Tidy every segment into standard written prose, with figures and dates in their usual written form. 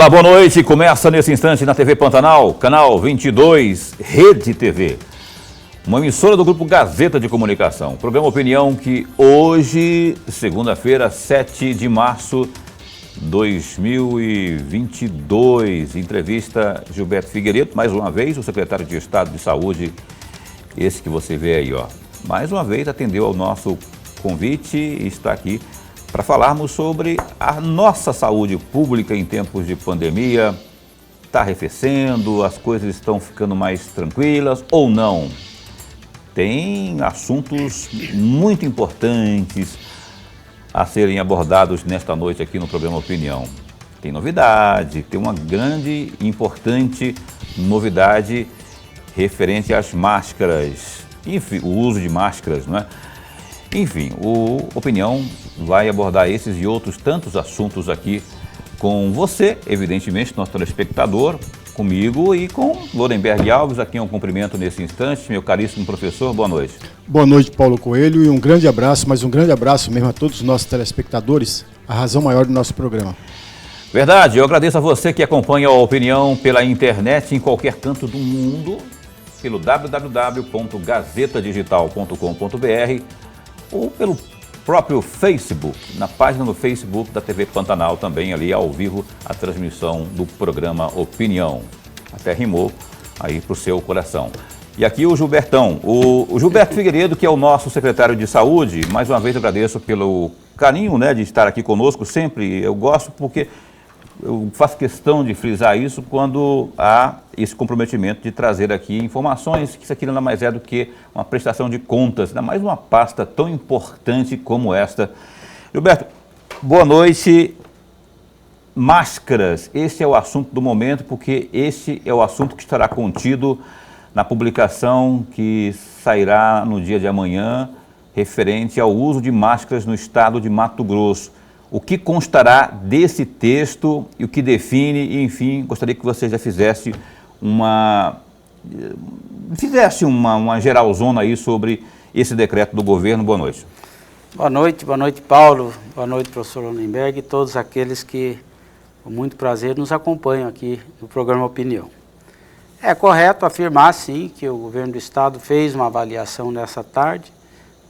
Olá, boa noite. Começa nesse instante na TV Pantanal, canal 22, Rede TV. Uma emissora do Grupo Gazeta de Comunicação. Programa Opinião que hoje, segunda-feira, 7 de março de 2022, entrevista Gilberto Figueiredo, mais uma vez, o secretário de Estado de Saúde, esse que você vê aí, ó. Mais uma vez atendeu ao nosso convite e está aqui para falarmos sobre a nossa saúde pública em tempos de pandemia. Está arrefecendo, as coisas estão ficando mais tranquilas ou não? Tem assuntos muito importantes a serem abordados nesta noite aqui no programa Opinião. Tem novidade, tem uma grande e importante novidade referente às máscaras, enfim, o uso de máscaras, não é? Enfim, o Opinião vai abordar esses e outros tantos assuntos aqui com você, evidentemente, nosso telespectador, comigo e com Lorenberg Alves, a quem eu cumprimento nesse instante. Meu caríssimo professor, boa noite. Boa noite, Paulo Coelho, e um grande abraço, mas um grande abraço mesmo a todos os nossos telespectadores, a razão maior do nosso programa. Verdade, eu agradeço a você que acompanha a Opinião pela internet em qualquer canto do mundo, pelo www.gazetadigital.com.br ou pelo próprio Facebook, na página do Facebook da TV Pantanal, também ali ao vivo, a transmissão do programa Opinião. Até rimou aí para o seu coração. E aqui o Gilbertão, o Gilberto Figueiredo, que é o nosso secretário de Saúde. Mais uma vez agradeço pelo carinho, né, de estar aqui conosco. Sempre eu gosto porque eu faço questão de frisar isso quando há esse comprometimento de trazer aqui informações, que isso aqui nada mais é do que uma prestação de contas, ainda mais uma pasta tão importante como esta. Gilberto, boa noite. Máscaras, esse é o assunto do momento, porque esse é o assunto que estará contido na publicação que sairá no dia de amanhã, referente ao uso de máscaras no estado de Mato Grosso. O que constará desse texto e o que define, e, enfim, gostaria que você já fizesse uma geralzona aí sobre esse decreto do governo. Boa noite. Boa noite, Paulo, boa noite, professor Lorenberg e todos aqueles que, com muito prazer, nos acompanham aqui no programa Opinião. É correto afirmar, sim, que o governo do estado fez uma avaliação nessa tarde,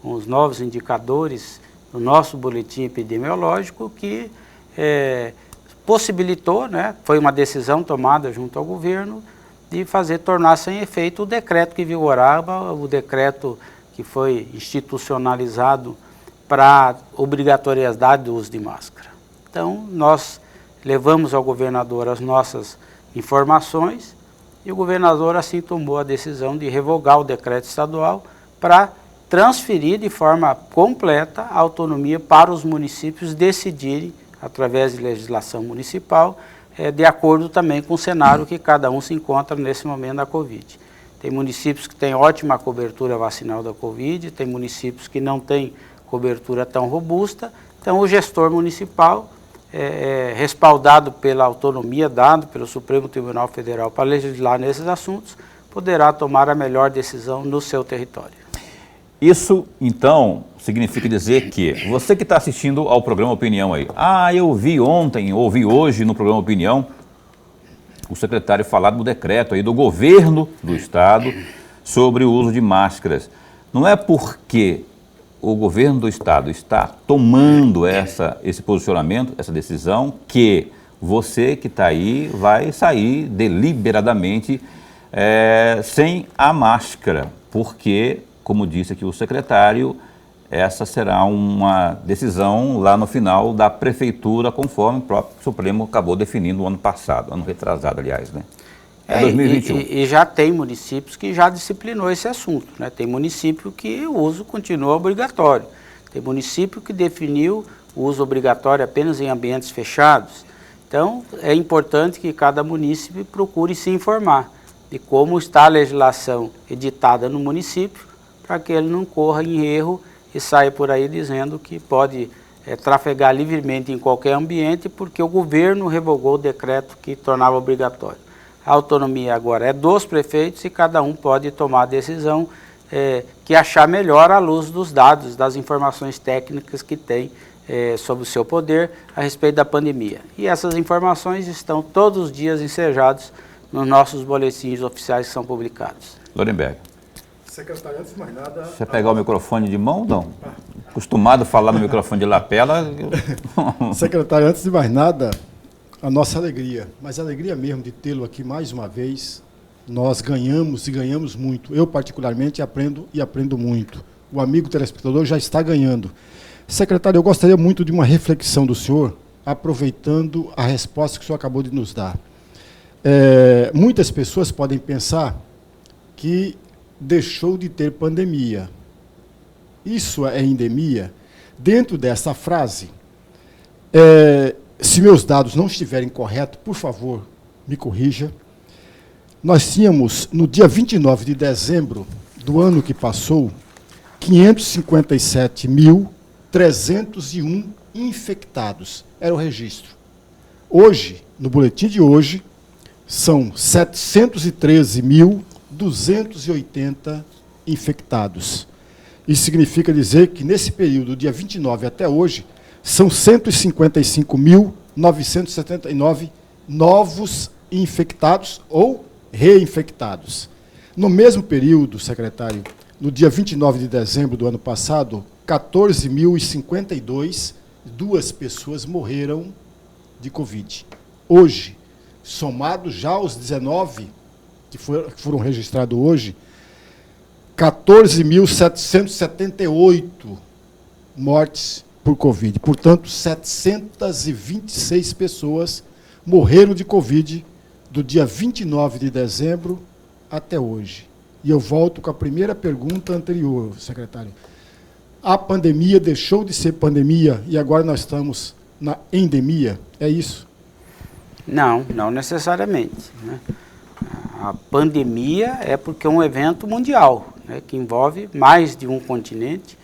com os novos indicadores no nosso boletim epidemiológico, que possibilitou, né, foi uma decisão tomada junto ao governo, de tornar sem efeito o decreto que vigorava, o decreto que foi institucionalizado para obrigatoriedade do uso de máscara. Então, nós levamos ao governador as nossas informações e o governador assim tomou a decisão de revogar o decreto estadual para transferir de forma completa a autonomia para os municípios decidirem, através de legislação municipal, de acordo também com o cenário que cada um se encontra nesse momento da Covid. Tem municípios que têm ótima cobertura vacinal da Covid, tem municípios que não têm cobertura tão robusta, então o gestor municipal, respaldado pela autonomia dada pelo Supremo Tribunal Federal para legislar nesses assuntos, poderá tomar a melhor decisão no seu território. Isso, então, significa dizer que você que está assistindo ao programa Opinião aí, eu vi ontem, ouvi hoje no programa Opinião, o secretário falar do decreto aí do governo do estado sobre o uso de máscaras. Não é porque o governo do estado está tomando esse posicionamento, essa decisão, que você que está aí vai sair deliberadamente sem a máscara, porque, como disse aqui o secretário, essa será uma decisão lá no final da prefeitura, conforme o próprio Supremo acabou definindo no ano passado, ano retrasado, aliás, né? 2021. E já tem municípios que já disciplinou esse assunto, né? Tem município que o uso continua obrigatório. Tem município que definiu o uso obrigatório apenas em ambientes fechados. Então, é importante que cada município procure se informar de como está a legislação editada no município, para que ele não corra em erro e saia por aí dizendo que pode trafegar livremente em qualquer ambiente, porque o governo revogou o decreto que tornava obrigatório. A autonomia agora é dos prefeitos e cada um pode tomar a decisão que achar melhor à luz dos dados, das informações técnicas que tem sobre o seu poder a respeito da pandemia. E essas informações estão todos os dias ensejadas nos nossos boletins oficiais que são publicados. Lorenberg. Secretário, antes de mais nada... Você pegar o microfone de mão, não? Acostumado a falar no microfone de lapela... Secretário, antes de mais nada, a nossa alegria, mas a alegria mesmo de tê-lo aqui mais uma vez. Nós ganhamos e ganhamos muito. Eu, particularmente, aprendo muito. O amigo telespectador já está ganhando. Secretário, eu gostaria muito de uma reflexão do senhor, aproveitando a resposta que o senhor acabou de nos dar. Muitas pessoas podem pensar que deixou de ter pandemia. Isso é endemia? Dentro dessa frase, se meus dados não estiverem corretos, por favor, me corrija. Nós tínhamos, no dia 29 de dezembro do ano que passou, 557.301 infectados. Era o registro. Hoje, no boletim de hoje, são 713.280 infectados. Isso significa dizer que, nesse período, do dia 29 até hoje, são 155.979 novos infectados ou reinfectados. No mesmo período, secretário, no dia 29 de dezembro do ano passado, 14.052, 2 pessoas morreram de Covid. Hoje, somados já os 19 que foram registrados hoje, 14.778 mortes por Covid. Portanto, 726 pessoas morreram de Covid do dia 29 de dezembro até hoje. E eu volto com a primeira pergunta anterior, secretário. A pandemia deixou de ser pandemia e agora nós estamos na endemia? É isso? Não, não necessariamente, né? A pandemia é porque é um evento mundial, né, que envolve mais de um continente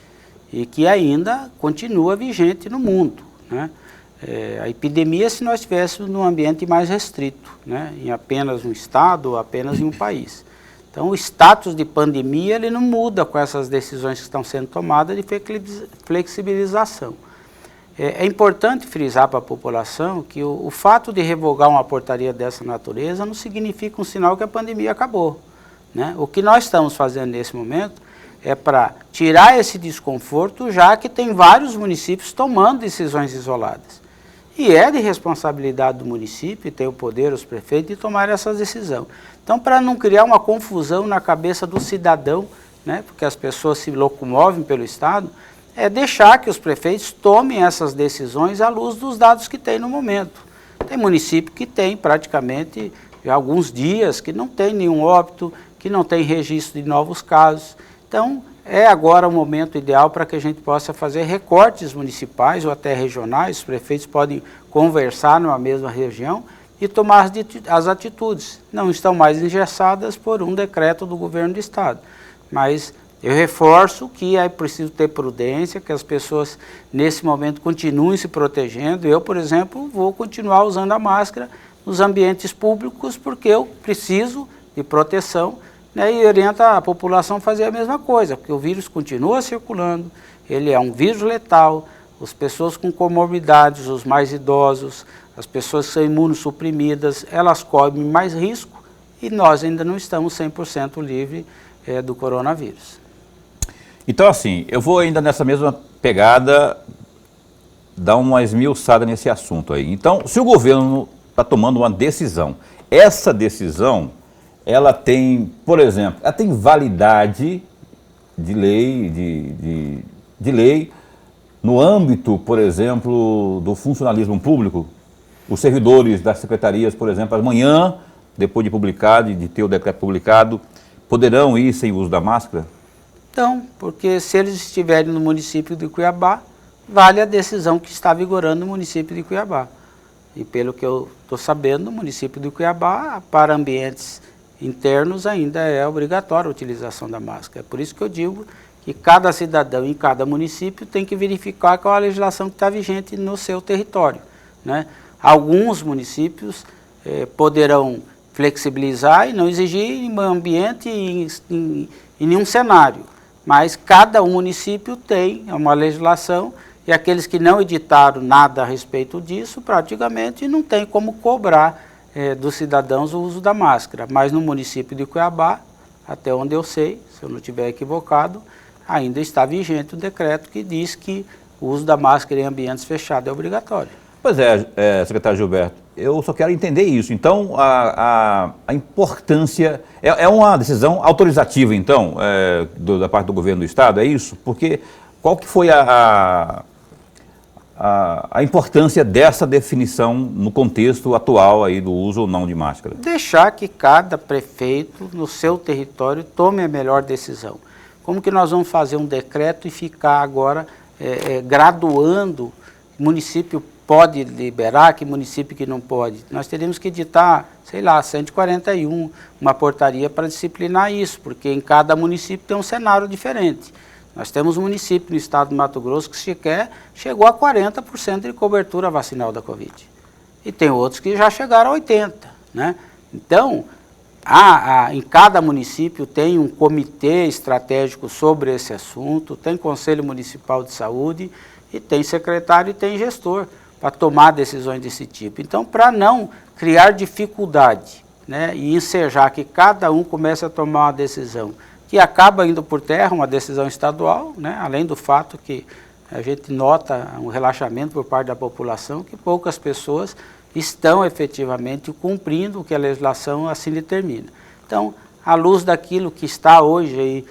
e que ainda continua vigente no mundo, né? A epidemia se nós estivéssemos num ambiente mais restrito, né, em apenas um estado ou apenas em um país. Então, o status de pandemia ele não muda com essas decisões que estão sendo tomadas de flexibilização. É importante frisar para a população que o fato de revogar uma portaria dessa natureza não significa um sinal que a pandemia acabou, né? O que nós estamos fazendo nesse momento é para tirar esse desconforto, já que tem vários municípios tomando decisões isoladas. E é de responsabilidade do município, e tem o poder, os prefeitos, de tomar essa decisão. Então, para não criar uma confusão na cabeça do cidadão, né, porque as pessoas se locomovem pelo Estado, é deixar que os prefeitos tomem essas decisões à luz dos dados que tem no momento. Tem município que tem praticamente alguns dias que não tem nenhum óbito, que não tem registro de novos casos. Então, é agora o momento ideal para que a gente possa fazer recortes municipais ou até regionais. Os prefeitos podem conversar numa mesma região e tomar as atitudes. Não estão mais engessadas por um decreto do governo do Estado. Mas eu reforço que é preciso ter prudência, que as pessoas nesse momento continuem se protegendo. Eu, por exemplo, vou continuar usando a máscara nos ambientes públicos porque eu preciso de proteção, né, e orienta a população a fazer a mesma coisa, porque o vírus continua circulando, ele é um vírus letal, as pessoas com comorbidades, os mais idosos, as pessoas que são imunossuprimidas, elas correm mais risco e nós ainda não estamos 100% livres do coronavírus. Então, assim, eu vou ainda nessa mesma pegada dar uma esmiuçada nesse assunto aí. Então, se o governo está tomando uma decisão, essa decisão, ela tem, por exemplo, ela tem validade de lei, de lei no âmbito, por exemplo, do funcionalismo público. Os servidores das secretarias, por exemplo, amanhã, depois de publicado, de ter o decreto publicado, poderão ir sem uso da máscara? Então, porque se eles estiverem no município de Cuiabá, vale a decisão que está vigorando no município de Cuiabá. E pelo que eu estou sabendo, no município de Cuiabá, para ambientes internos ainda é obrigatória a utilização da máscara. É por isso que eu digo que cada cidadão em cada município tem que verificar qual a legislação que está vigente no seu território, né? Alguns municípios poderão flexibilizar e não exigir em ambiente, em em nenhum cenário, mas cada município tem uma legislação e aqueles que não editaram nada a respeito disso, praticamente não tem como cobrar dos cidadãos o uso da máscara. Mas no município de Cuiabá, até onde eu sei, se eu não estiver equivocado, ainda está vigente o decreto que diz que o uso da máscara em ambientes fechados é obrigatório. Pois é, secretário Gilberto, eu só quero entender isso. Então, a importância, é uma decisão autorizativa, então, da parte do governo do Estado, é isso? Porque qual que foi a importância dessa definição no contexto atual aí do uso ou não de máscara? Deixar que cada prefeito, no seu território, tome a melhor decisão. Como que nós vamos fazer um decreto e ficar agora graduando, município pode liberar, que município que não pode? Nós teríamos que editar, sei lá, 141, uma portaria para disciplinar isso, porque em cada município tem um cenário diferente. Nós temos um município no estado do Mato Grosso que sequer chegou a 40% de cobertura vacinal da Covid. E tem outros que já chegaram a 80%, né? Então, em cada município tem um comitê estratégico sobre esse assunto, tem Conselho Municipal de Saúde e tem secretário e tem gestor para tomar decisões desse tipo. Então, para não criar dificuldade, né, e ensejar que cada um comece a tomar uma decisão que acaba indo por terra, uma decisão estadual, né, além do fato que a gente nota um relaxamento por parte da população, que poucas pessoas estão efetivamente cumprindo o que a legislação assim determina. Então, à luz daquilo que está hoje aí,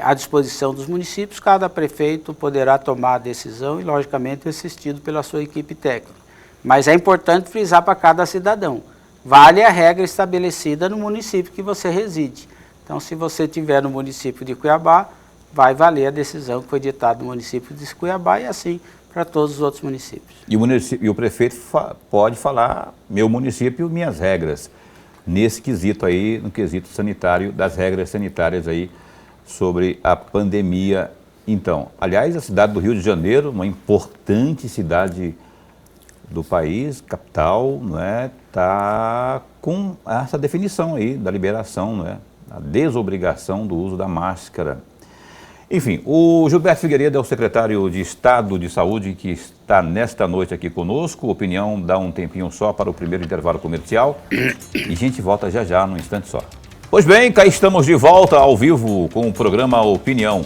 à disposição dos municípios, cada prefeito poderá tomar a decisão e, logicamente, assistido pela sua equipe técnica. Mas é importante frisar para cada cidadão, vale a regra estabelecida no município que você reside. Então, se você estiver no município de Cuiabá, vai valer a decisão que foi ditada no município de Cuiabá e assim para todos os outros municípios. E o prefeito pode falar, meu município, minhas regras, nesse quesito aí, no quesito sanitário, das regras sanitárias aí sobre a pandemia. Então, aliás, a cidade do Rio de Janeiro, uma importante cidade do país, capital, não é, está com essa definição aí da liberação, não é, a desobrigação do uso da máscara. Enfim, o Gilberto Figueiredo é o secretário de Estado de Saúde que está nesta noite aqui conosco. Opinião, dá um tempinho só para o primeiro intervalo comercial e a gente volta já já, num instante só. Pois bem, cá estamos de volta ao vivo com o programa Opinião.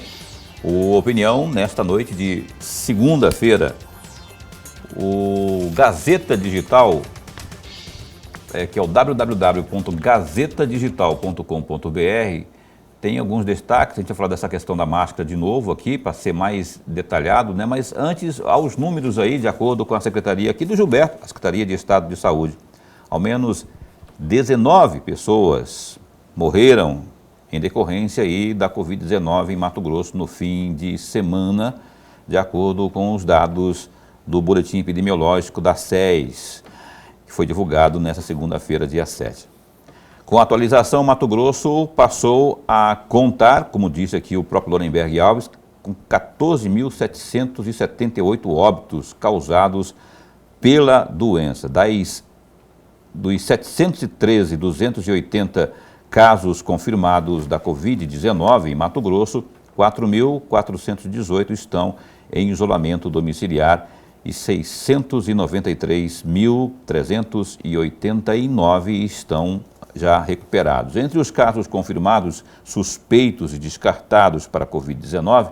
O Opinião, nesta noite de segunda-feira, o Gazeta Digital, que é o www.gazetadigital.com.br, tem alguns destaques. A gente vai falar dessa questão da máscara de novo aqui, para ser mais detalhado, né? Mas antes, aos números aí, de acordo com a Secretaria aqui do Gilberto, a Secretaria de Estado de Saúde, ao menos 19 pessoas morreram em decorrência aí da Covid-19 em Mato Grosso no fim de semana, de acordo com os dados do Boletim Epidemiológico da SES, que foi divulgado nesta segunda-feira, dia 7. Com a atualização, Mato Grosso passou a contar, como disse aqui o próprio Lorenberg Alves, com 14.778 óbitos causados pela doença. Dos 713.280 casos confirmados da Covid-19 em Mato Grosso, 4.418 estão em isolamento domiciliar e 693.389 estão já recuperados. Entre os casos confirmados, suspeitos e descartados para a Covid-19,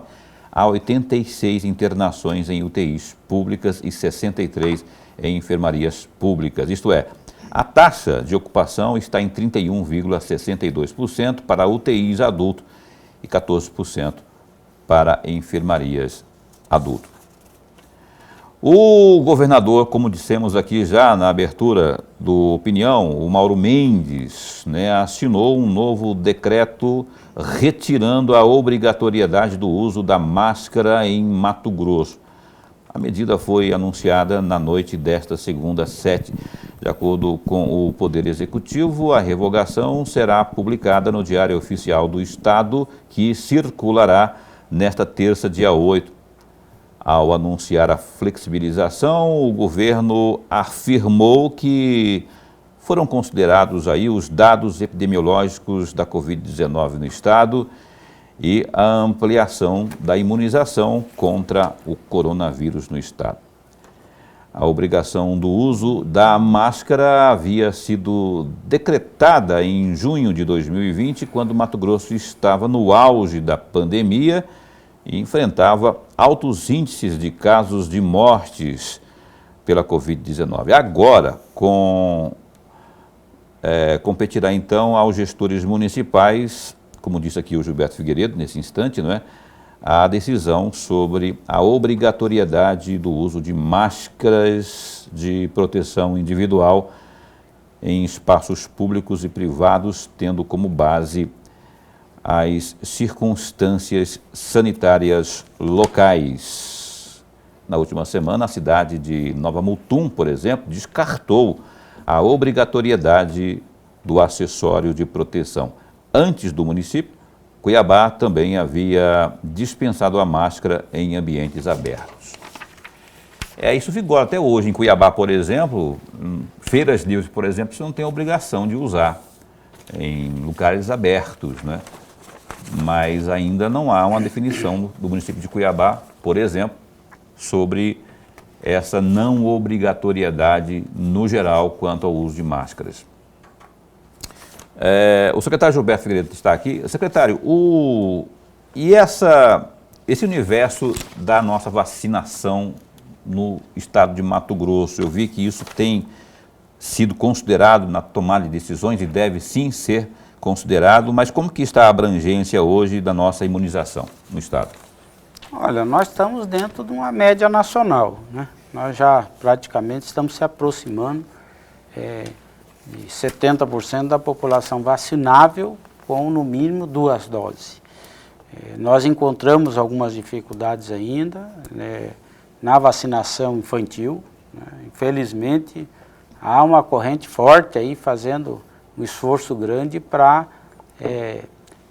há 86 internações em UTIs públicas e 63 em enfermarias públicas. Isto é, a taxa de ocupação está em 31,62% para UTIs adulto e 14% para enfermarias adulto. O governador, como dissemos aqui já na abertura do Opinião, o Mauro Mendes, né, assinou um novo decreto retirando a obrigatoriedade do uso da máscara em Mato Grosso. A medida foi anunciada na noite desta segunda, 7. De acordo com o Poder Executivo, a revogação será publicada no Diário Oficial do Estado, que circulará nesta terça, dia 8. Ao anunciar a flexibilização, o governo afirmou que foram considerados aí os dados epidemiológicos da Covid-19 no estado e a ampliação da imunização contra o coronavírus no estado. A obrigação do uso da máscara havia sido decretada em junho de 2020, quando Mato Grosso estava no auge da pandemia e enfrentava altos índices de casos de mortes pela Covid-19. Agora, competirá então aos gestores municipais, como disse aqui o Gilberto Figueiredo, nesse instante, não é? A decisão sobre a obrigatoriedade do uso de máscaras de proteção individual em espaços públicos e privados, tendo como base as circunstâncias sanitárias locais. Na última semana, a cidade de Nova Mutum, por exemplo, descartou a obrigatoriedade do acessório de proteção. Antes do município, Cuiabá também havia dispensado a máscara em ambientes abertos. Isso vigora até hoje. Em Cuiabá, por exemplo, feiras livres, por exemplo, você não tem a obrigação de usar em lugares abertos, né? Mas ainda não há uma definição do município de Cuiabá, por exemplo, sobre essa não obrigatoriedade no geral quanto ao uso de máscaras. O secretário Gilberto Figueiredo está aqui. Secretário, esse universo da nossa vacinação no estado de Mato Grosso, eu vi que isso tem sido considerado na tomada de decisões e deve sim ser considerado, mas como que está a abrangência hoje da nossa imunização no estado? Olha, nós estamos dentro de uma média nacional, né? Nós já praticamente estamos se aproximando de 70% da população vacinável com no mínimo 2 doses. Nós encontramos algumas dificuldades ainda, né, na vacinação infantil, né? Infelizmente há uma corrente forte aí fazendo um esforço grande para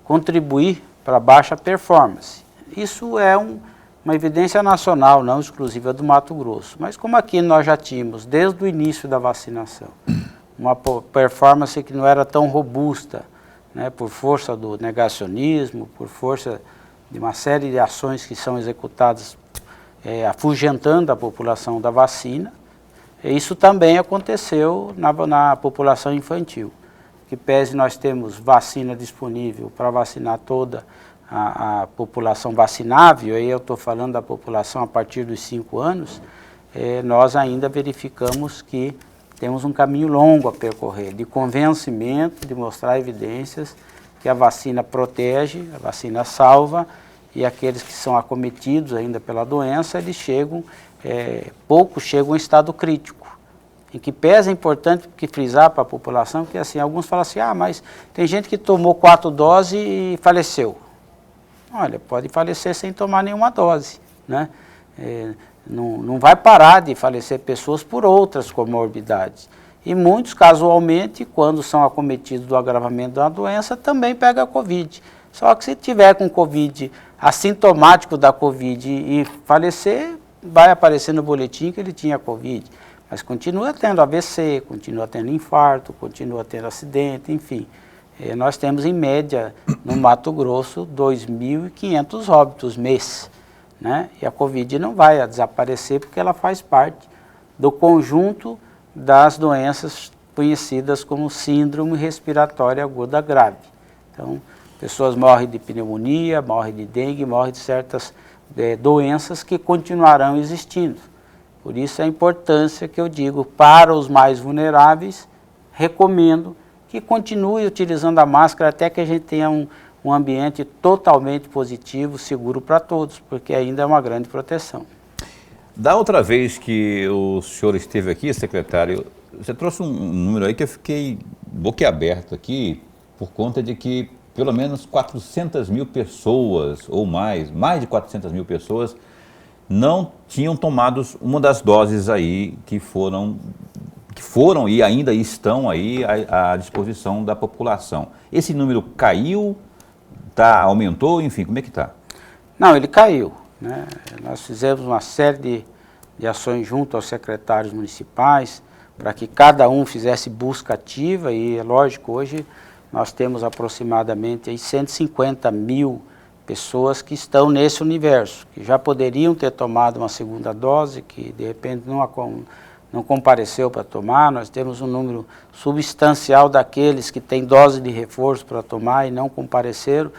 contribuir para a baixa performance. Isso é uma evidência nacional, não exclusiva do Mato Grosso. Mas como aqui nós já tínhamos, desde o início da vacinação, uma performance que não era tão robusta, né, por força do negacionismo, por força de uma série de ações que são executadas afugentando a população da vacina. Isso também aconteceu na população infantil. Que pese nós temos vacina disponível para vacinar toda a população vacinável, aí eu estou falando da população a partir dos 5 anos, nós ainda verificamos que temos um caminho longo a percorrer, de convencimento, de mostrar evidências que a vacina protege, a vacina salva, e aqueles que são acometidos ainda pela doença, eles chegam, poucos chegam em estado crítico. Em que pese é importante que frisar para a população que assim, alguns falam assim, mas tem gente que tomou 4 doses e faleceu. Olha, pode falecer sem tomar nenhuma dose, né? Não vai parar de falecer pessoas por outras comorbidades. E muitos, casualmente, quando são acometidos do agravamento da doença, também pega a Covid. Só que se tiver com Covid, assintomático da Covid e falecer, vai aparecer no boletim que ele tinha Covid. Mas continua tendo AVC, continua tendo infarto, continua tendo acidente, enfim. Nós temos, em média, no Mato Grosso, 2.500 óbitos mês. Né? E a Covid não vai desaparecer porque ela faz parte do conjunto das doenças conhecidas como síndrome respiratória aguda grave. Então, pessoas morrem de pneumonia, morrem de dengue, morrem de certas doenças que continuarão existindo. Por isso a importância que eu digo para os mais vulneráveis, recomendo que continue utilizando a máscara até que a gente tenha um ambiente totalmente positivo, seguro para todos, porque ainda é uma grande proteção. Da outra vez que o senhor esteve aqui, secretário, você trouxe um número aí que eu fiquei boquiaberto aqui, por conta de que pelo menos 400 mil pessoas, ou mais de 400 mil pessoas, não tinham tomado uma das doses aí que foram e ainda estão aí à disposição da população. Esse número caiu, aumentou, enfim, como é que está? Não, ele caiu, né? Nós fizemos uma série de ações junto aos secretários municipais para que cada um fizesse busca ativa e, é lógico, hoje nós temos aproximadamente aí 150 mil pessoas que estão nesse universo, que já poderiam ter tomado uma segunda dose, que de repente não compareceu para tomar. Nós temos um número substancial daqueles que têm dose de reforço para tomar e não compareceram.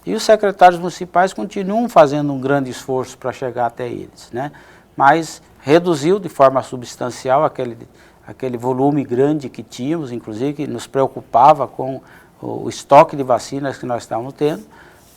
E os secretários municipais continuam fazendo um grande esforço para chegar até eles, né? Mas reduziu de forma substancial aquele volume grande que tínhamos, inclusive que nos preocupava com o estoque de vacinas que nós estávamos tendo,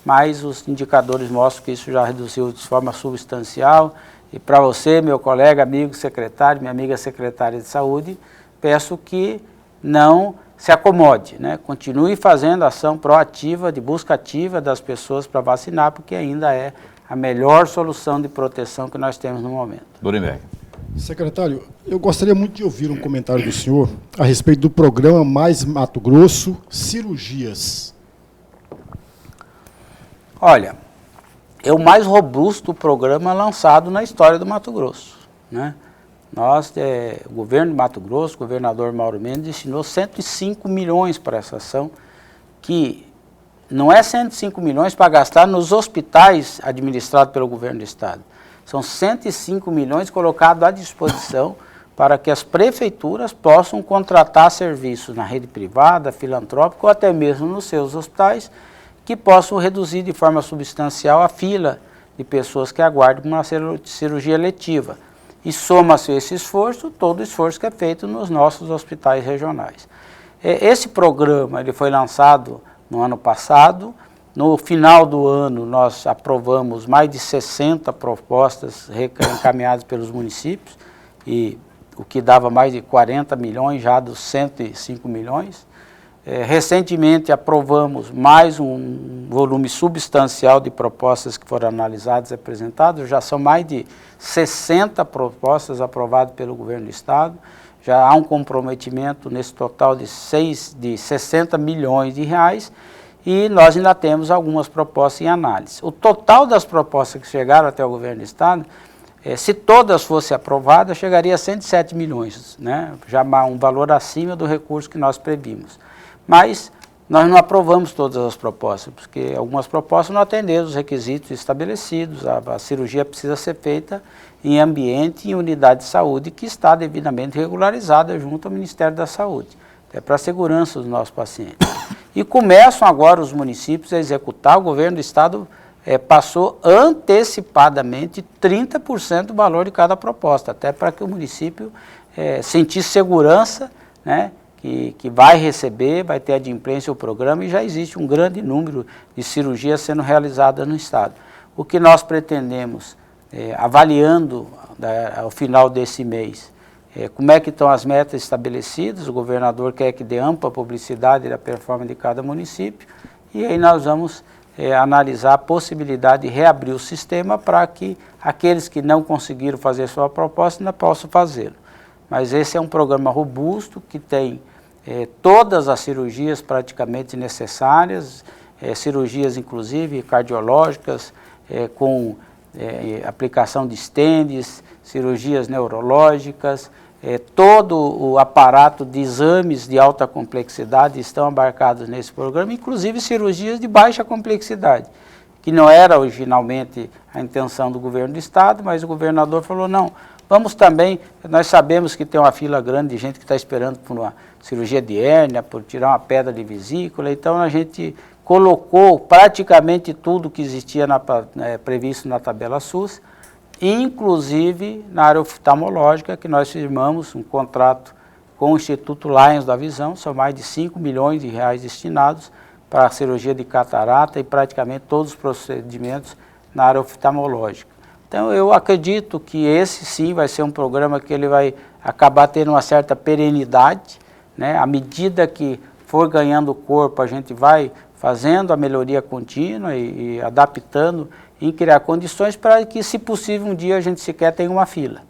mas os indicadores mostram que isso já reduziu de forma substancial. E para você, meu colega, amigo secretário, minha amiga secretária de saúde, peço que não se acomode, né? Continue fazendo ação proativa, de busca ativa das pessoas para vacinar, porque ainda é a melhor solução de proteção que nós temos no momento. Dorimberg. Secretário, eu gostaria muito de ouvir um comentário do senhor a respeito do programa Mais Mato Grosso, cirurgias. Olha, é o mais robusto programa lançado na história do Mato Grosso, né? O governo de Mato Grosso, o governador Mauro Mendes, destinou 105 milhões para essa ação, que não é 105 milhões para gastar nos hospitais administrados pelo governo do estado. São 105 milhões colocados à disposição para que as prefeituras possam contratar serviços na rede privada, filantrópica ou até mesmo nos seus hospitais, que possam reduzir de forma substancial a fila de pessoas que aguardam uma cirurgia letiva. E soma-se esse esforço, todo o esforço que é feito nos nossos hospitais regionais. Esse programa ele foi lançado no ano passado. No final do ano, nós aprovamos mais de 60 propostas encaminhadas pelos municípios, e o que dava mais de 40 milhões já dos 105 milhões. Recentemente aprovamos mais um volume substancial de propostas que foram analisadas e apresentadas. Já são mais de 60 propostas aprovadas pelo governo do estado. Já há um comprometimento nesse total de 60 milhões de reais, e nós ainda temos algumas propostas em análise. O total das propostas que chegaram até o governo do estado, se todas fossem aprovadas, chegaria a 107 milhões, né? Já um valor acima do recurso que nós previmos. Mas nós não aprovamos todas as propostas, porque algumas propostas não atenderam os requisitos estabelecidos. A cirurgia precisa ser feita em ambiente e unidade de saúde que está devidamente regularizada junto ao Ministério da Saúde, até para a segurança dos nossos pacientes. E começam agora os municípios a executar. O governo do estado passou antecipadamente 30% do valor de cada proposta, até para que o município sentisse segurança, né? Que vai receber, vai ter adimplência o programa, e já existe um grande número de cirurgias sendo realizadas no estado. O que nós pretendemos, avaliando ao final desse mês, como é que estão as metas estabelecidas. O governador quer que dê ampla publicidade da performance de cada município, e aí nós vamos analisar a possibilidade de reabrir o sistema para que aqueles que não conseguiram fazer sua proposta ainda possam fazê-lo. Mas esse é um programa robusto que tem todas as cirurgias praticamente necessárias, cirurgias inclusive cardiológicas, com aplicação de stents, cirurgias neurológicas, todo o aparato de exames de alta complexidade estão abarcados nesse programa, inclusive cirurgias de baixa complexidade, que não era originalmente a intenção do governo do estado, mas o governador falou, não, vamos também, nós sabemos que tem uma fila grande de gente que está esperando por uma cirurgia de hérnia, por tirar uma pedra de vesícula, então a gente colocou praticamente tudo que existia previsto na tabela SUS, inclusive na área oftalmológica, que nós firmamos um contrato com o Instituto Lions da Visão. São mais de 5 milhões de reais destinados para a cirurgia de catarata e praticamente todos os procedimentos na área oftalmológica. Então eu acredito que esse sim vai ser um programa que ele vai acabar tendo uma certa perenidade, né? À medida que for ganhando corpo, a gente vai fazendo a melhoria contínua e adaptando, em criar condições para que, se possível, um dia a gente sequer tenha uma fila.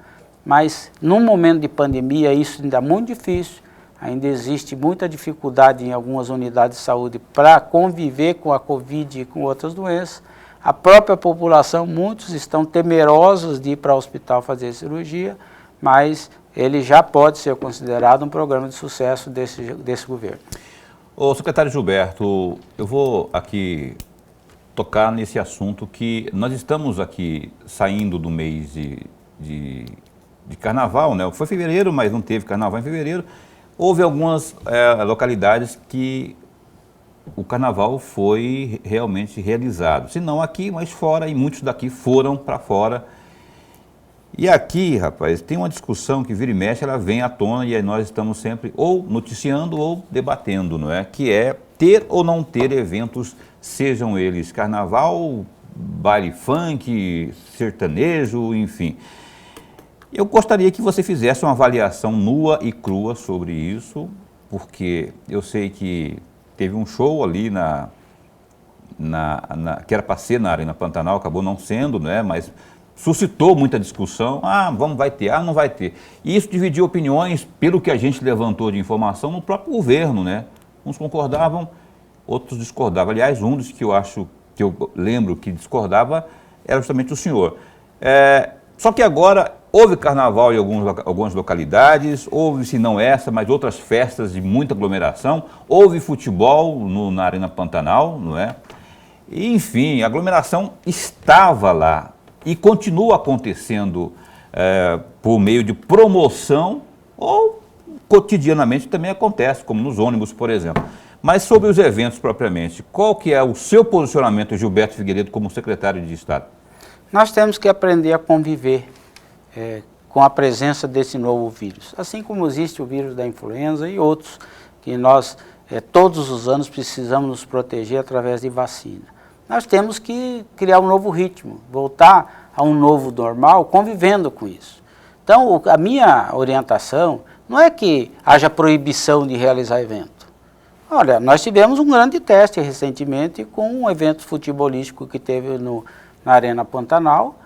Mas, num momento de pandemia, isso ainda é muito difícil, ainda existe muita dificuldade em algumas unidades de saúde para conviver com a Covid e com outras doenças. A própria população, muitos estão temerosos de ir para o hospital fazer cirurgia, mas ele já pode ser considerado um programa de sucesso desse governo. Ô, secretário Gilberto, eu vou aqui tocar nesse assunto que nós estamos aqui saindo do mês de carnaval, né? Foi fevereiro, mas não teve carnaval em fevereiro. Houve algumas localidades que o carnaval foi realmente realizado. Se não aqui, mas fora, e muitos daqui foram para fora. E aqui, rapaz, tem uma discussão que vira e mexe, ela vem à tona e aí nós estamos sempre ou noticiando ou debatendo, não é? Que é ter ou não ter eventos, sejam eles carnaval, baile funk, sertanejo, enfim. Eu gostaria que você fizesse uma avaliação nua e crua sobre isso, porque eu sei que teve um show ali que era para ser na Arena Pantanal, acabou não sendo, né? Mas suscitou muita discussão, vai ter, não vai ter. E isso dividiu opiniões, pelo que a gente levantou de informação, no próprio governo, né? Uns concordavam, outros discordavam. Aliás, um dos que eu lembro que discordava era justamente o senhor. Só que agora houve carnaval em algumas localidades, houve, se não essa, mas outras festas de muita aglomeração, houve futebol na Arena Pantanal, não é? E, enfim, a aglomeração estava lá. E continua acontecendo por meio de promoção ou cotidianamente também acontece, como nos ônibus, por exemplo. Mas sobre os eventos propriamente, qual que é o seu posicionamento, Gilberto Figueiredo, como secretário de Estado? Nós temos que aprender a conviver com a presença desse novo vírus. Assim como existe o vírus da influenza e outros que nós todos os anos precisamos nos proteger através de vacina. Nós temos que criar um novo ritmo, voltar a um novo normal, convivendo com isso. Então, a minha orientação não é que haja proibição de realizar evento. Olha, nós tivemos um grande teste recentemente com um evento futebolístico que teve na Arena Pantanal,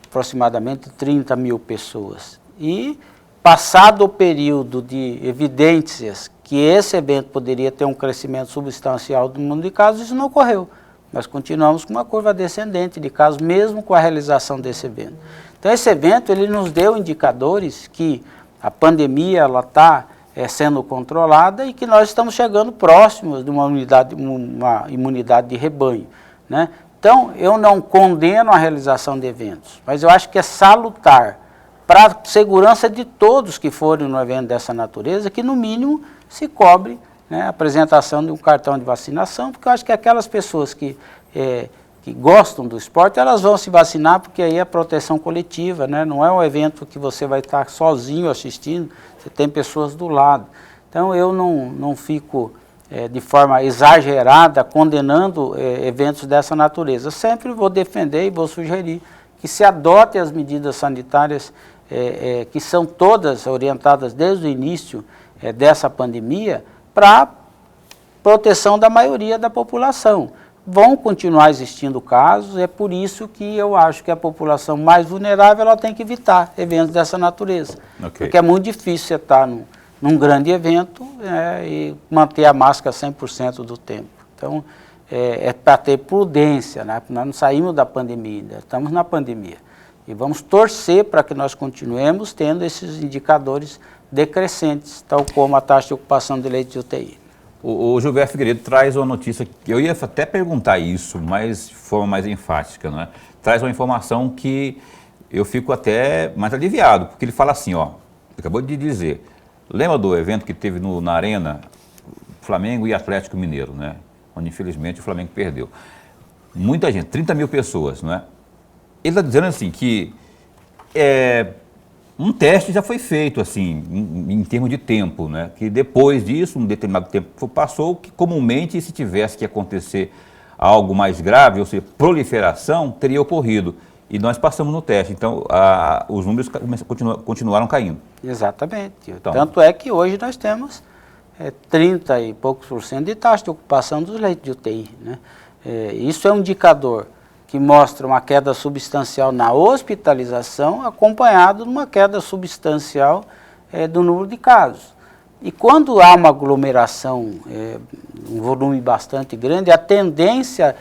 aproximadamente 30 mil pessoas. E, passado o período de evidências que esse evento poderia ter um crescimento substancial do número de casos, isso não ocorreu. Nós continuamos com uma curva descendente de casos, mesmo com a realização desse evento. Então, esse evento ele nos deu indicadores que a pandemia está sendo controlada e que nós estamos chegando próximos de uma imunidade de rebanho, né? Então, eu não condeno a realização de eventos, mas eu acho que é salutar para a segurança de todos que forem no evento dessa natureza, que no mínimo se cobre, né, a apresentação de um cartão de vacinação, porque eu acho que aquelas pessoas que gostam do esporte, elas vão se vacinar, porque aí é proteção coletiva, né? Não é um evento que você vai estar sozinho assistindo, você tem pessoas do lado. Então eu não fico de forma exagerada condenando eventos dessa natureza. Sempre vou defender e vou sugerir que se adote as medidas sanitárias que são todas orientadas desde o início dessa pandemia, para proteção da maioria da população. Vão continuar existindo casos, é por isso que eu acho que a população mais vulnerável ela tem que evitar eventos dessa natureza. Okay. Porque é muito difícil você estar num grande evento e manter a máscara 100% do tempo. Então, é para ter prudência, né? Nós não saímos da pandemia ainda, estamos na pandemia. E vamos torcer para que nós continuemos tendo esses indicadores decrescentes, tal como a taxa de ocupação de leite de UTI. O Gilberto Figueiredo traz uma notícia, que eu ia até perguntar isso, mas de forma mais enfática, não é? Traz uma informação que eu fico até mais aliviado, porque ele fala assim, acabou de dizer, lembra do evento que teve na Arena, Flamengo e Atlético Mineiro, né? Onde infelizmente o Flamengo perdeu. Muita gente, 30 mil pessoas, não é? Ele está dizendo assim que um teste já foi feito, assim, em termos de tempo, né? Que depois disso, um determinado tempo passou, que comumente, se tivesse que acontecer algo mais grave, ou seja, proliferação, teria ocorrido. E nós passamos no teste, então os números continuaram caindo. Exatamente. Então, tanto é que hoje nós temos 30 e poucos % de taxa de ocupação dos leitos de UTI, né? Isso é um indicador que mostra uma queda substancial na hospitalização, acompanhado de uma queda substancial do número de casos. E quando há uma aglomeração, um volume bastante grande, a tendência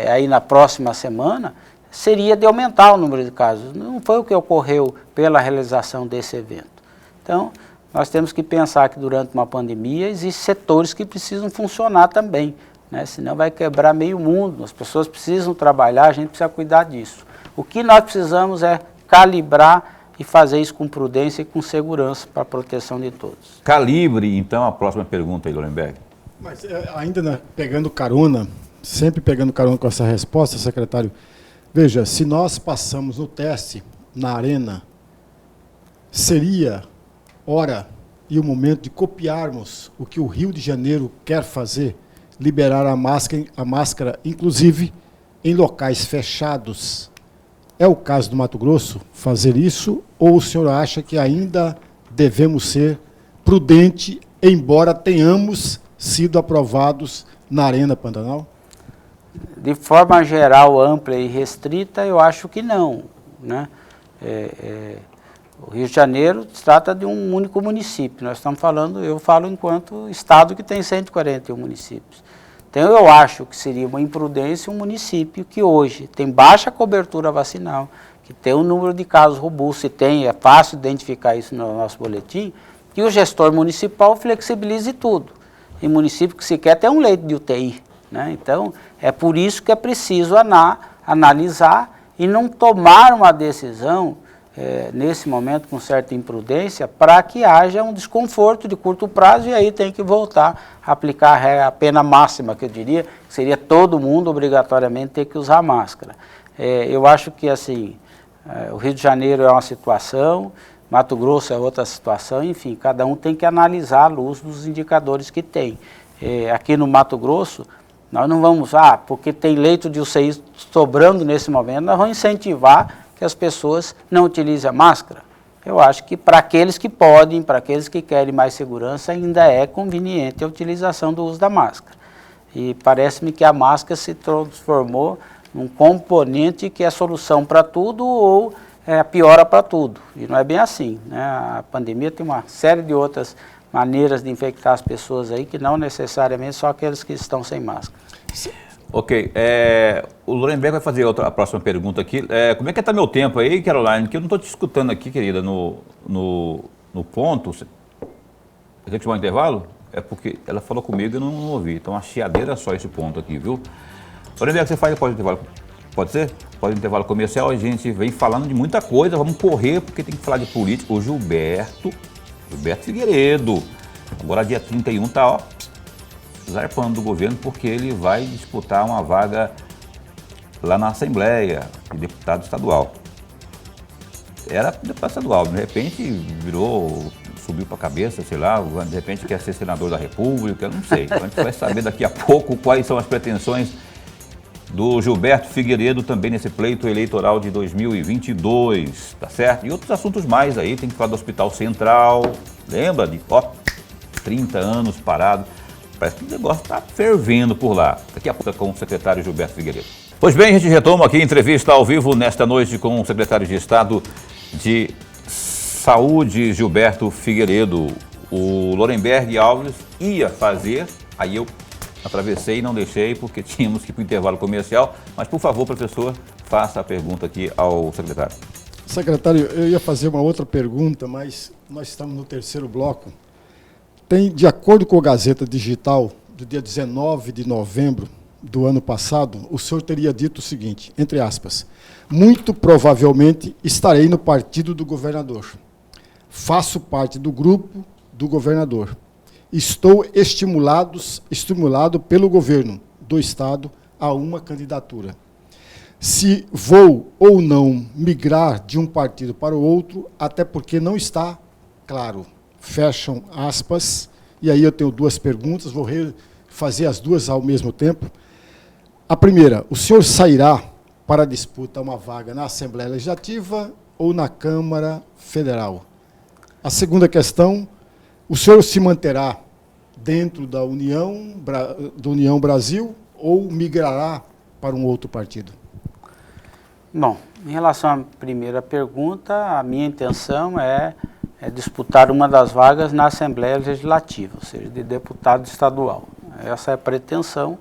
aí na próxima semana seria de aumentar o número de casos. Não foi o que ocorreu pela realização desse evento. Então, nós temos que pensar que durante uma pandemia existem setores que precisam funcionar também. né? Senão vai quebrar meio mundo. As pessoas precisam trabalhar, a gente precisa cuidar disso. O que nós precisamos é calibrar e fazer isso com prudência e com segurança para a proteção de todos. Calibre, então, a próxima pergunta aí, Lorenberg. Mas ainda pegando carona, sempre pegando carona com essa resposta, secretário, veja, se nós passamos no teste na arena, seria hora e o momento de copiarmos o que o Rio de Janeiro quer fazer, liberar a máscara, inclusive em locais fechados. É o caso do Mato Grosso fazer isso, ou o senhor acha que ainda devemos ser prudentes, embora tenhamos sido aprovados na Arena Pantanal? De forma geral, ampla e restrita, eu acho que não, né? O Rio de Janeiro se trata de um único município. Nós estamos falando, eu falo enquanto estado que tem 141 municípios. Então eu acho que seria uma imprudência um município que hoje tem baixa cobertura vacinal, que tem um número de casos robusto e é fácil identificar isso no nosso boletim, que o gestor municipal flexibilize tudo. Em município que sequer tem um leito de UTI, né? Então é por isso que é preciso analisar e não tomar uma decisão nesse momento com certa imprudência, para que haja um desconforto de curto prazo, e aí tem que voltar a aplicar a pena máxima, que eu diria, que seria todo mundo obrigatoriamente ter que usar máscara. Eu acho que assim, o Rio de Janeiro é uma situação, Mato Grosso é outra situação, enfim, cada um tem que analisar à luz dos indicadores que tem. Aqui no Mato Grosso, nós não vamos, porque tem leito de UCI sobrando nesse momento, nós vamos incentivar que as pessoas não utilizem a máscara. Eu acho que para aqueles que podem, para aqueles que querem mais segurança, ainda é conveniente a utilização do uso da máscara. E parece-me que a máscara se transformou num componente que é solução para tudo ou é a piora para tudo. E não é bem assim, né? A pandemia tem uma série de outras maneiras de infectar as pessoas aí, que não necessariamente só aqueles que estão sem máscara. Ok, o Lorenberg vai fazer a próxima pergunta aqui. Como é que está meu tempo aí, Caroline? Que eu não estou te escutando aqui, querida, no ponto. Você quer chamar um intervalo? É porque ela falou comigo e eu não ouvi. Então a chiadeira é só esse ponto aqui, viu? Lorenberg, você faz depois do intervalo? Pode ser? Pode do intervalo comercial, a gente vem falando de muita coisa, vamos correr porque tem que falar de política. O Gilberto Figueiredo, agora dia 31 tá, ó, zarpando do governo, porque ele vai disputar uma vaga lá na Assembleia de deputado estadual. Era deputado estadual, de repente subiu para a cabeça, sei lá, de repente quer ser senador da República, eu não sei. Então a gente vai saber daqui a pouco quais são as pretensões do Gilberto Figueiredo também nesse pleito eleitoral de 2022, tá certo? E outros assuntos mais aí, tem que falar do Hospital Central, lembra de 30 anos parado. Parece que o negócio está fervendo por lá. Daqui a pouco com o secretário Gilberto Figueiredo. Pois bem, a gente retoma aqui a entrevista ao vivo nesta noite com o secretário de Estado de Saúde, Gilberto Figueiredo. O Lorenberg Alves ia fazer, aí eu atravessei e não deixei porque tínhamos que ir para o intervalo comercial. Mas, por favor, professor, faça a pergunta aqui ao secretário. Secretário, eu ia fazer uma outra pergunta, mas nós estamos no terceiro bloco. Tem, de acordo com a Gazeta Digital, do dia 19 de novembro do ano passado, o senhor teria dito o seguinte, entre aspas, muito provavelmente estarei no partido do governador. Faço parte do grupo do governador. Estou estimulado pelo governo do Estado a uma candidatura. Se vou ou não migrar de um partido para o outro, até porque não está claro. Fecham aspas, e aí eu tenho duas perguntas, vou fazer as duas ao mesmo tempo. A primeira, o senhor sairá para a disputa uma vaga na Assembleia Legislativa ou na Câmara Federal? A segunda questão, o senhor se manterá dentro da União Brasil ou migrará para um outro partido? Bom, em relação à primeira pergunta, a minha intenção é disputar uma das vagas na Assembleia Legislativa, ou seja, de deputado estadual. Essa é a pretensão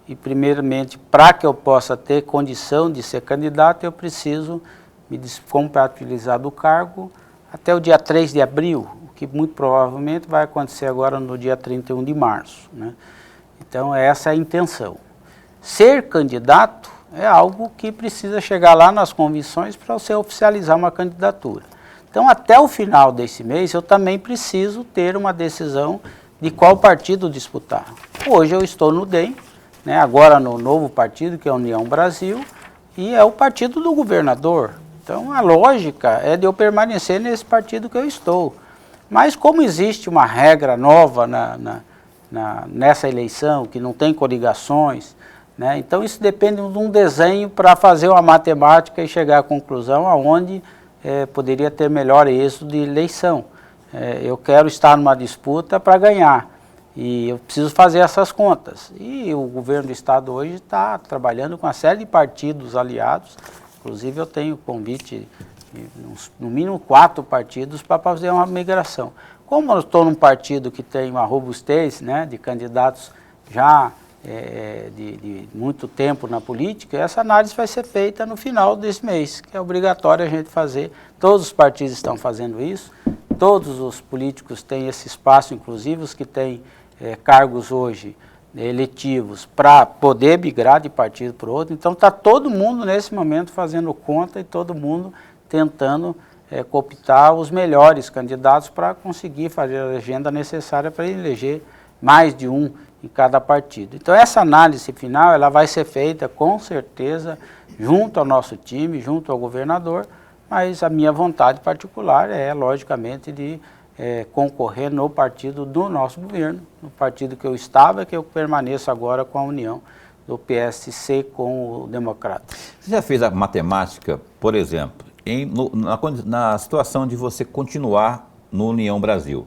e, primeiramente, para que eu possa ter condição de ser candidato, eu preciso me descompatibilizar do cargo até o dia 3 de abril, o que muito provavelmente vai acontecer agora no dia 31 de março, né? Então, essa é a intenção. Ser candidato é algo que precisa chegar lá nas convenções para você oficializar uma candidatura. Então, até o final desse mês, eu também preciso ter uma decisão de qual partido disputar. Hoje eu estou no DEM, né, agora no novo partido, que é a União Brasil, e é o partido do governador. Então, a lógica é de eu permanecer nesse partido que eu estou. Mas como existe uma regra nova nessa eleição, que não tem coligações, né, então isso depende de um desenho para fazer uma matemática e chegar à conclusão aonde poderia ter melhor êxito de eleição. Eu quero estar numa disputa para ganhar e eu preciso fazer essas contas. E o governo do estado hoje está trabalhando com uma série de partidos aliados, inclusive eu tenho convite de no mínimo 4 partidos para fazer uma migração. Como eu estou num partido que tem uma robustez, né, de candidatos já de muito tempo na política, essa análise vai ser feita no final desse mês, que é obrigatório a gente fazer. Todos os partidos estão fazendo isso, todos os políticos têm esse espaço, inclusive os que têm cargos hoje eletivos, para poder migrar de partido para outro. Então está todo mundo nesse momento fazendo conta e todo mundo tentando cooptar os melhores candidatos para conseguir fazer a legenda necessária para eleger mais de um em cada partido. Então essa análise final ela vai ser feita com certeza junto ao nosso time, junto ao governador, mas a minha vontade particular é logicamente de concorrer no partido do nosso governo, no partido que eu estava, que eu permaneço agora com a união do PSC com o Democrata. Você já fez a matemática, por exemplo, na situação de você continuar no União Brasil,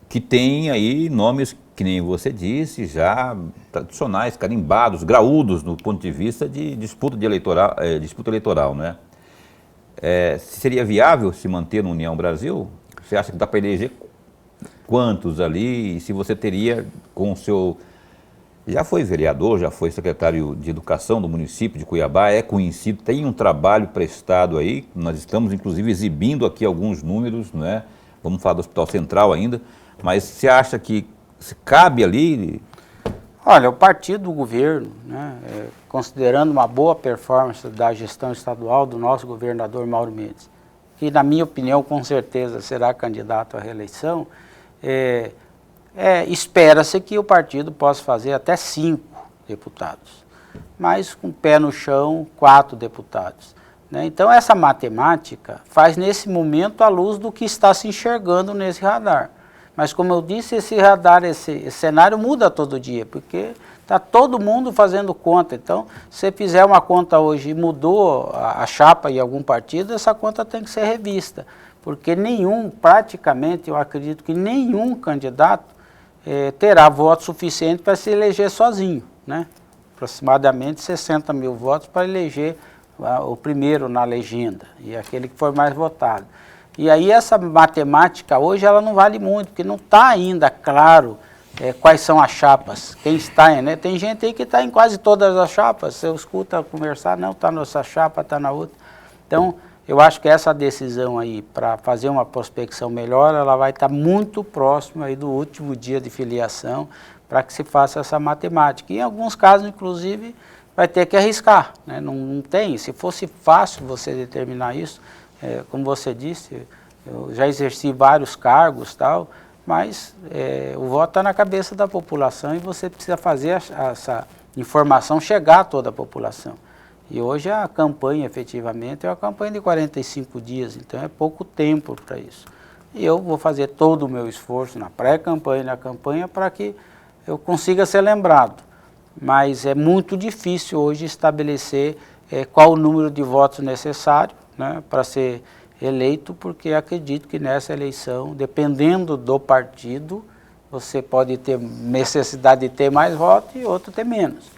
que tem aí nomes, que nem você disse, já tradicionais, carimbados, graúdos no ponto de vista de disputa eleitoral, né? Seria viável se manter no União Brasil? Você acha que dá para eleger quantos ali? E se você teria com o seu... Já foi vereador, já foi secretário de Educação do município de Cuiabá, é conhecido, tem um trabalho prestado aí, nós estamos inclusive exibindo aqui alguns números, né? Vamos falar do Hospital Central ainda, mas você acha que se cabe ali? Olha, o partido do governo, né, considerando uma boa performance da gestão estadual do nosso governador Mauro Mendes, que na minha opinião com certeza será candidato à reeleição, espera-se que o partido possa fazer até 5 deputados, mas com o pé no chão, 4 deputados. Né? Então essa matemática faz nesse momento à luz do que está se enxergando nesse radar. Mas como eu disse, esse radar, esse cenário muda todo dia, porque está todo mundo fazendo conta. Então, se você fizer uma conta hoje e mudou a chapa em algum partido, essa conta tem que ser revista. Porque praticamente, eu acredito que nenhum candidato terá voto suficiente para se eleger sozinho, né? Aproximadamente 60 mil votos para eleger o primeiro na legenda e aquele que for mais votado. E aí essa matemática hoje ela não vale muito, porque não está ainda claro quais são as chapas, quem está, né? Tem gente aí que está em quase todas as chapas, você escuta conversar, não, está nessa chapa, está na outra. Então, eu acho que essa decisão aí, para fazer uma prospecção melhor, ela vai estar muito próxima aí do último dia de filiação, para que se faça essa matemática. E em alguns casos, inclusive, vai ter que arriscar, né? Não tem, se fosse fácil você determinar isso, como você disse, eu já exerci vários cargos, tal, mas o voto está na cabeça da população e você precisa fazer essa informação chegar a toda a população. E hoje a campanha, efetivamente, é uma campanha de 45 dias, então é pouco tempo para isso. E eu vou fazer todo o meu esforço na pré-campanha e na campanha para que eu consiga ser lembrado. Mas é muito difícil hoje estabelecer qual o número de votos necessário, né, para ser eleito, porque acredito que nessa eleição, dependendo do partido, você pode ter necessidade de ter mais votos e outro ter menos.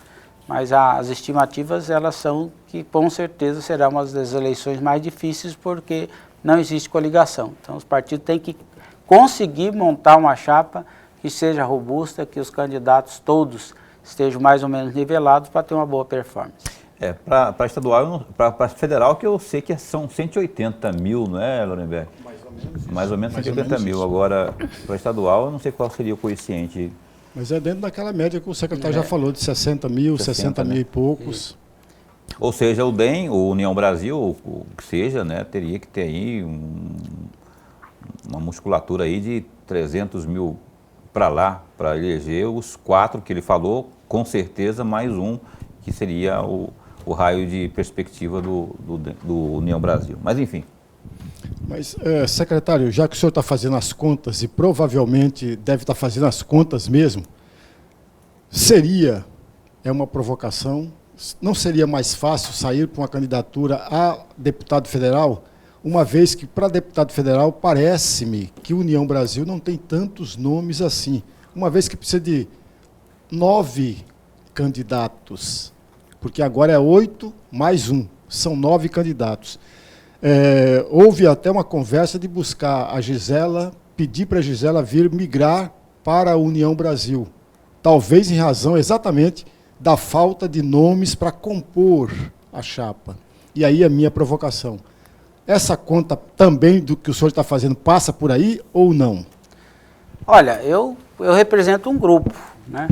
Mas as estimativas, elas são que com certeza será uma das eleições mais difíceis, porque não existe coligação. Então os partidos têm que conseguir montar uma chapa que seja robusta, que os candidatos todos estejam mais ou menos nivelados para ter uma boa performance. Para estadual, para federal, que eu sei que são 180 mil, não é, Mais ou menos 180 mil. Agora, para estadual, eu não sei qual seria o coeficiente Mas é dentro daquela média que o secretário já falou, de 60 mil, 60 mil, né? E poucos. Ou seja, o DEM, o União Brasil, o que seja, né, teria que ter aí uma musculatura aí de 300 mil para lá, para eleger os 4 que ele falou, com certeza mais um, que seria o raio de perspectiva do União Brasil. Mas, enfim. Mas, secretário, já que o senhor está fazendo as contas, e provavelmente deve estar fazendo as contas mesmo, é uma provocação, não seria mais fácil sair para uma candidatura a deputado federal, uma vez que, para deputado federal, parece-me que União Brasil não tem tantos nomes assim, uma vez que precisa de 9 candidatos, porque agora é 8 mais 1, são 9 candidatos. Houve até uma conversa de buscar a Gisela, pedir para a Gisela vir migrar para a União Brasil, talvez em razão exatamente da falta de nomes para compor a chapa. E aí a minha provocação. Essa conta também do que o senhor está fazendo passa por aí ou não? Olha, eu represento um grupo, né?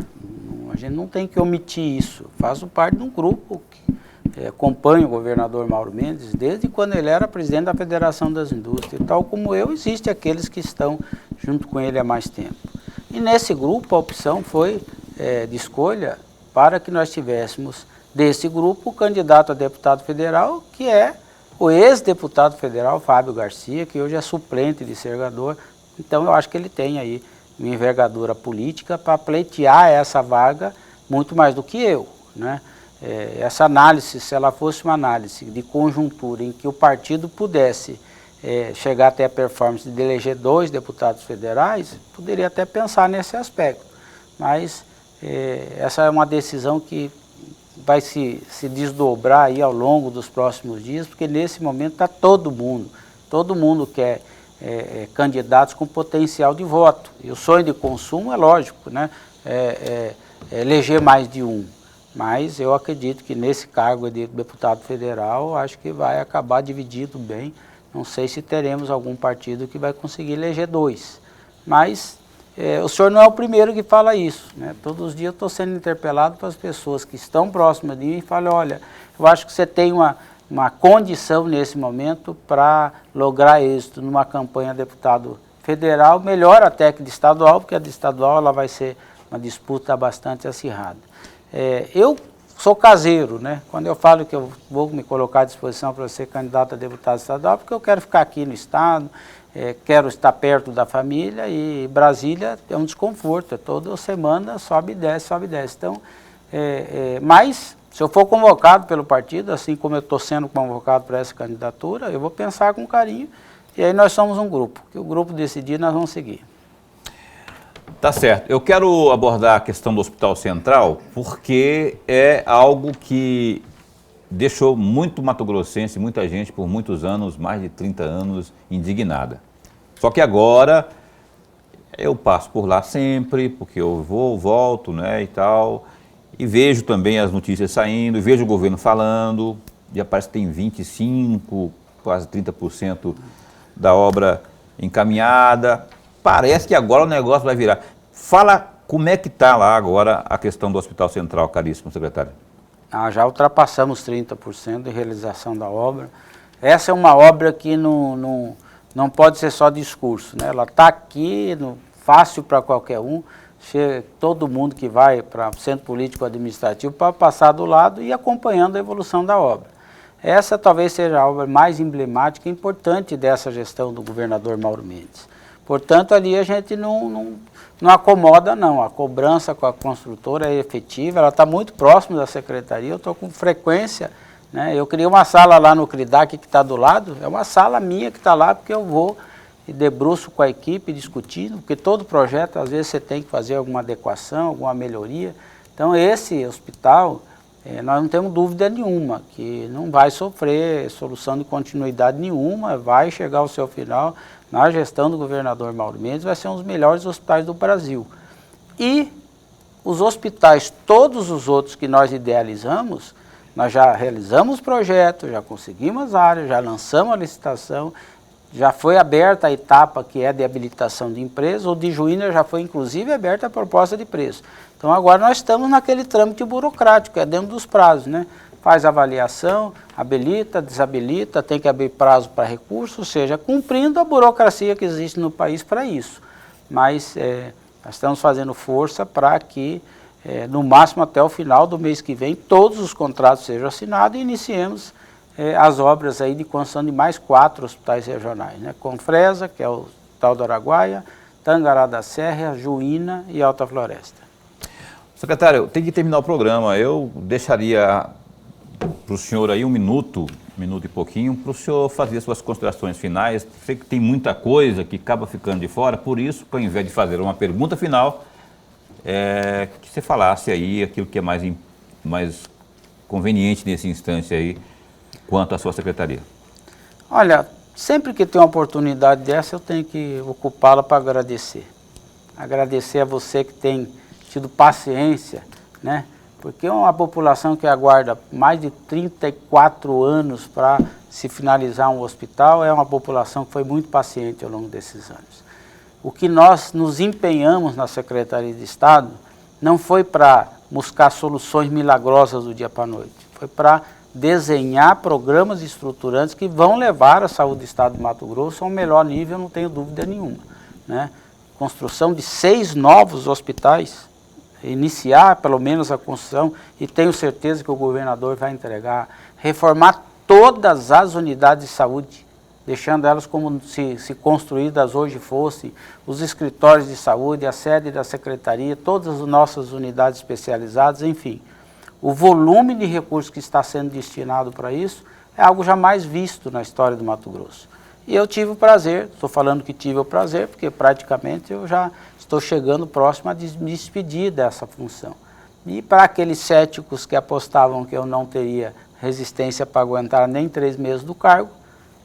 A gente não tem que omitir isso. Faço parte de um grupo que acompanha o governador Mauro Mendes desde quando ele era presidente da Federação das Indústrias. Tal como eu, existem aqueles que estão junto com ele há mais tempo. E nesse grupo a opção foi de escolha para que nós tivéssemos desse grupo o candidato a deputado federal, que é o ex-deputado federal Fábio Garcia, que hoje é suplente de Sergador. Então eu acho que ele tem aí uma envergadura política para pleitear essa vaga muito mais do que eu, né? Essa análise, se ela fosse uma análise de conjuntura em que o partido pudesse chegar até a performance de eleger 2 deputados federais, poderia até pensar nesse aspecto. Mas essa é uma decisão que vai se desdobrar aí ao longo dos próximos dias, porque nesse momento está todo mundo quer candidatos com potencial de voto. E o sonho de consumo é lógico, né? Eleger mais de um. Mas eu acredito que nesse cargo de deputado federal, acho que vai acabar dividido bem. Não sei se teremos algum partido que vai conseguir eleger 2. Mas o senhor não é o primeiro que fala isso, né? Todos os dias eu estou sendo interpelado para as pessoas que estão próximas de mim e falam, olha, eu acho que você tem uma condição nesse momento para lograr êxito numa campanha de deputado federal, melhor até que de estadual, porque a de estadual ela vai ser uma disputa bastante acirrada. Eu sou caseiro, né? Quando eu falo que eu vou me colocar à disposição para ser candidato a deputado estadual, porque eu quero ficar aqui no estado, quero estar perto da família, e Brasília é um desconforto, toda semana sobe e desce, sobe e desce. Então, mas se eu for convocado pelo partido, assim como eu estou sendo convocado para essa candidatura, eu vou pensar com carinho, e aí nós somos um grupo, que o grupo decidir, nós vamos seguir. Tá certo. Eu quero abordar a questão do Hospital Central, porque é algo que deixou muito mato-grossense, muita gente por muitos anos, mais de 30 anos, indignada. Só que agora eu passo por lá sempre, porque eu volto, né, e tal, e vejo também as notícias saindo, vejo o governo falando, já parece que tem 25%, quase 30% da obra encaminhada. Parece que agora o negócio vai virar. Fala como é que está lá agora a questão do Hospital Central, caríssimo secretário. Já ultrapassamos 30% de realização da obra. Essa é uma obra que não pode ser só discurso, né? Ela está aqui, fácil para qualquer um, todo mundo que vai para o centro político administrativo para passar do lado e acompanhando a evolução da obra. Essa talvez seja a obra mais emblemática e importante dessa gestão do governador Mauro Mendes. Portanto, ali a gente não acomoda, não. A cobrança com a construtora é efetiva, ela está muito próxima da secretaria, eu estou com frequência, né? Eu criei uma sala lá no CRIDAC que está do lado, é uma sala minha que está lá, porque eu vou e debruço com a equipe discutindo, porque todo projeto, às vezes, você tem que fazer alguma adequação, alguma melhoria. Então, esse hospital, nós não temos dúvida nenhuma, que não vai sofrer solução de continuidade nenhuma, vai chegar ao seu final. Na gestão do governador Mauro Mendes, vai ser um dos melhores hospitais do Brasil. E os hospitais, todos os outros que nós idealizamos, nós já realizamos projetos, já conseguimos áreas, já lançamos a licitação, já foi aberta a etapa que é de habilitação de empresa, o de Juína já foi inclusive aberta a proposta de preço. Então agora nós estamos naquele trâmite burocrático, é dentro dos prazos, né? Faz avaliação, habilita, desabilita, tem que abrir prazo para recurso, ou seja, cumprindo a burocracia que existe no país para isso. Mas nós estamos fazendo força para que, no máximo até o final do mês que vem, todos os contratos sejam assinados e iniciemos as obras aí de construção de mais 4 hospitais regionais, né? Confresa, que é o Hospital do Araguaia, Tangará da Serra, Juína e Alta Floresta. Secretário, tem que terminar o programa. Eu deixaria para o senhor aí um minuto e pouquinho, para o senhor fazer suas considerações finais. Sei que tem muita coisa que acaba ficando de fora, por isso, ao invés de fazer uma pergunta final, que você falasse aí aquilo que é mais conveniente nesse instante aí, quanto à sua secretaria. Olha, sempre que tem uma oportunidade dessa, eu tenho que ocupá-la para agradecer. Agradecer a você que tem tido paciência, né? Porque é uma população que aguarda mais de 34 anos para se finalizar um hospital, é uma população que foi muito paciente ao longo desses anos. O que nós nos empenhamos na Secretaria de Estado não foi para buscar soluções milagrosas do dia para a noite, foi para desenhar programas estruturantes que vão levar a saúde do Estado de Mato Grosso a um melhor nível, não tenho dúvida nenhuma, né? Construção de 6 novos hospitais, iniciar pelo menos a construção, e tenho certeza que o governador vai entregar, reformar todas as unidades de saúde, deixando elas como se construídas hoje fossem, os escritórios de saúde, a sede da secretaria, todas as nossas unidades especializadas, enfim. O volume de recursos que está sendo destinado para isso é algo jamais visto na história do Mato Grosso. E eu tive o prazer, estou falando que tive o prazer, porque praticamente eu já estou chegando próximo a me despedir dessa função. E para aqueles céticos que apostavam que eu não teria resistência para aguentar nem 3 meses do cargo,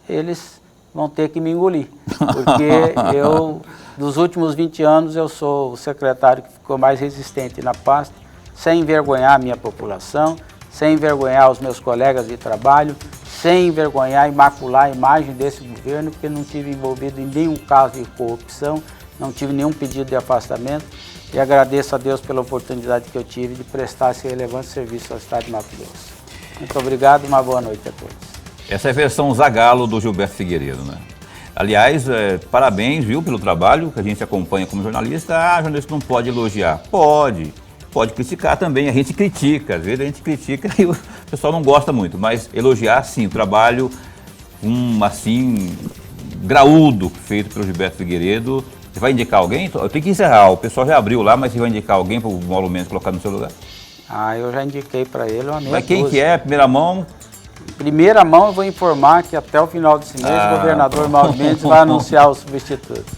eles vão ter que me engolir. Porque eu, dos últimos 20 anos, eu sou o secretário que ficou mais resistente na pasta, sem envergonhar a minha população, sem envergonhar os meus colegas de trabalho, sem envergonhar e macular a imagem desse governo, porque não tive envolvido em nenhum caso de corrupção, não tive nenhum pedido de afastamento, e agradeço a Deus pela oportunidade que eu tive de prestar esse relevante serviço ao Estado de Mato Grosso. Muito obrigado e uma boa noite a todos. Essa é a versão Zagalo do Gilberto Figueiredo, né? Aliás, parabéns, viu, pelo trabalho que a gente acompanha como jornalista. Ah, jornalista não pode elogiar. Pode criticar também, a gente critica, às vezes a gente critica e o pessoal não gosta muito, mas elogiar sim, o trabalho assim, graúdo feito pelo Gilberto Figueiredo. Você vai indicar alguém? Eu tenho que encerrar, o pessoal já abriu lá, mas você vai indicar alguém para o Mauro Mendes colocar no seu lugar? Ah, eu já indiquei para ele uma meia Mas quem dúzia. que é, primeira mão? Em primeira mão eu vou informar que até o final desse mês o governador Mauro Mendes vai anunciar os substitutos.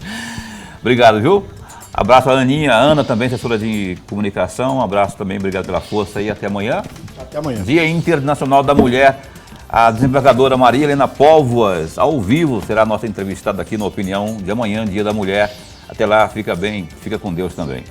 Obrigado, viu? Abraço a Aninha, a Ana também, assessora de comunicação. Um abraço também, obrigado pela força e até amanhã. Até amanhã. Dia Internacional da Mulher. A desembargadora Maria Helena Póvoas, ao vivo, será a nossa entrevistada aqui no Opinião de amanhã, Dia da Mulher. Até lá, fica bem, fica com Deus também.